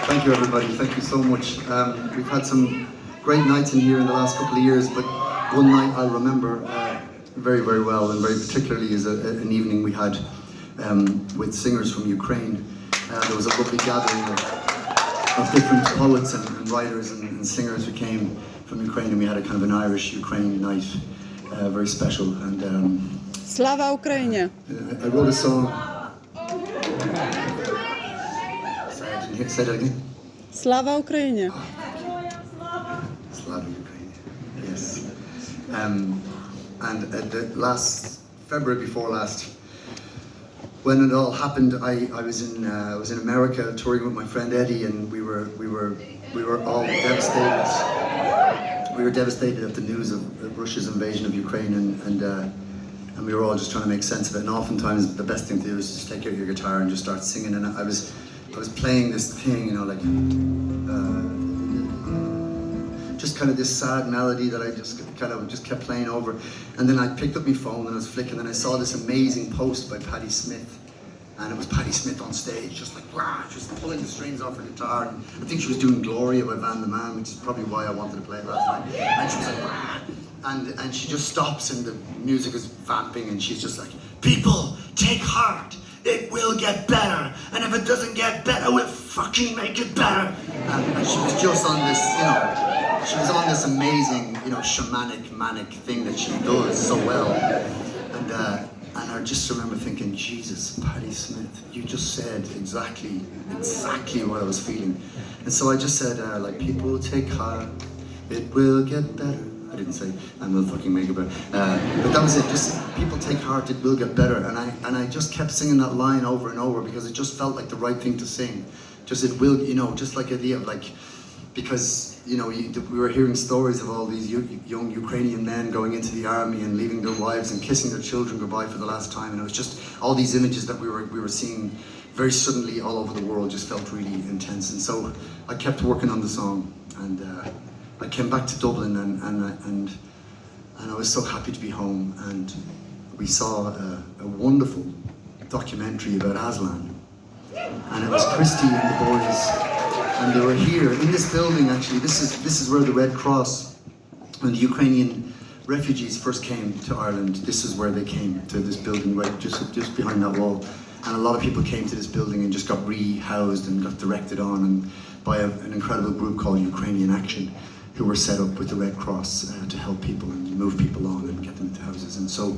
Thank you, everybody. Thank you so much. We've had some great nights in here in the last couple of years, but one night I remember very, very well, and very particularly is an evening we had with singers from Ukraine. There was a lovely gathering of different poets and writers and singers who came from Ukraine, and we had a kind of an Irish-Ukraine night, very special. And Slava Ukraini! I wrote a song. Sorry, I didn't hear. Say that again. Slava Ukraini! Slava Ukraini. Yes. And at the last February before last, when it all happened, I was in America touring with my friend Eddie, and we were all devastated. We were devastated at the news of Russia's invasion of Ukraine, and we were all just trying to make sense of it. And oftentimes, the best thing to do is just take out your guitar and just start singing. And I was playing this thing, you know, like just kind of this sad melody that I just kept playing over. And then I picked up my phone and I was flicking, and I saw this amazing post by Patti Smith. And it was Patti Smith on stage, just like, wow, just pulling the strings off her guitar. And I think she was doing Gloria by Van de Man, which is probably why I wanted to play it last night. And she was like, wow. And she just stops, and the music is vamping, and she's just like, people, take heart. It will get better. And if it doesn't get better, we'll fucking make it better. And she was just on this, you know, she was on this amazing, you know, shamanic, manic thing that she does so well. And I just remember thinking, Jesus, Patti Smith, you just said exactly what I was feeling. And so I just said, like, people take heart, it will get better. I didn't say, and we'll fucking make it better. But that was it, just, people take heart, it will get better. And I just kept singing that line over and over because it just felt like the right thing to sing. Just, it will, you know, just like the idea of like, because, you know, we were hearing stories of all these young Ukrainian men going into the army and leaving their wives and kissing their children goodbye for the last time, and it was just all these images that we were seeing very suddenly all over the world just felt really intense. And so I kept working on the song, and I came back to Dublin, and I was so happy to be home, and we saw a wonderful documentary about Aslan, and it was Christy and the boys. And they were here in this building. Actually, this is where the Red Cross, when the Ukrainian refugees first came to Ireland, this is where they came, to this building right just behind that wall. And a lot of people came to this building and just got rehoused and got directed on, and by an incredible group called Ukrainian Action, who were set up with the Red Cross to help people and move people on and get them into houses. And so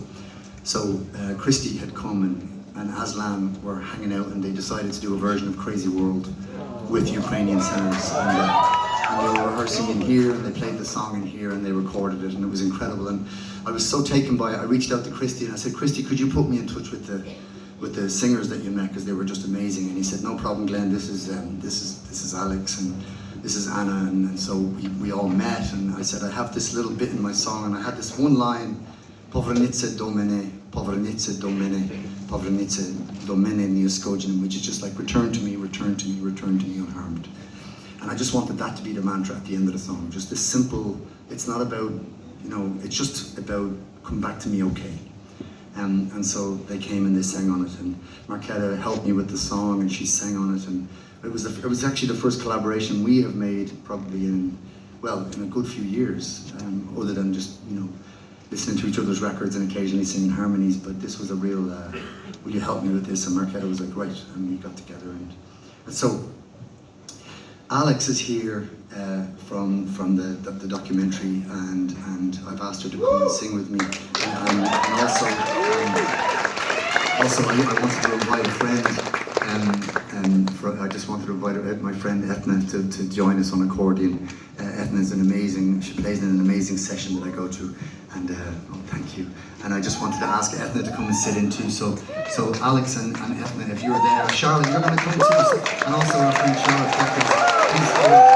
Christy had come, and Aslan were hanging out, and they decided to do a version of Crazy World with Ukrainian singers, and they were rehearsing in here, and they played the song in here, and they recorded it, and it was incredible. And I was so taken by it. I reached out to Christy and I said, Christy, could you put me in touch with the singers that you met, because they were just amazing? And he said, no problem, Glenn. This is Alex, and this is Anna, and so we all met. And I said, I have this little bit in my song, and I had this one line, Povranice do mene, Povranice do mene, Povranice do mene neoskojin, which is just like, return to me, return to me, return to me unharmed. And I just wanted that to be the mantra at the end of the song. Just this simple, it's not about, you know, it's just about, come back to me okay. And so they came and they sang on it, and Marketa helped me with the song, and she sang on it, and it was actually the first collaboration we have made probably in a good few years, other than just, you know, listening to each other's records and occasionally singing harmonies. But this was a real, will you help me with this? And Marketa was like, right, and we got together. And so Alex is here from the documentary, and I've asked her to come and sing with me. And also I wanted to invite a friend, I just wanted to invite my friend Etna to join us on accordion. Etna is she plays in an amazing session that I go to, and oh, thank you. And I just wanted to ask Etna to come and sit in too. So Alex and Etna, if you're there, Charlotte, you're going to come too, and also our friend Charlotte. Please.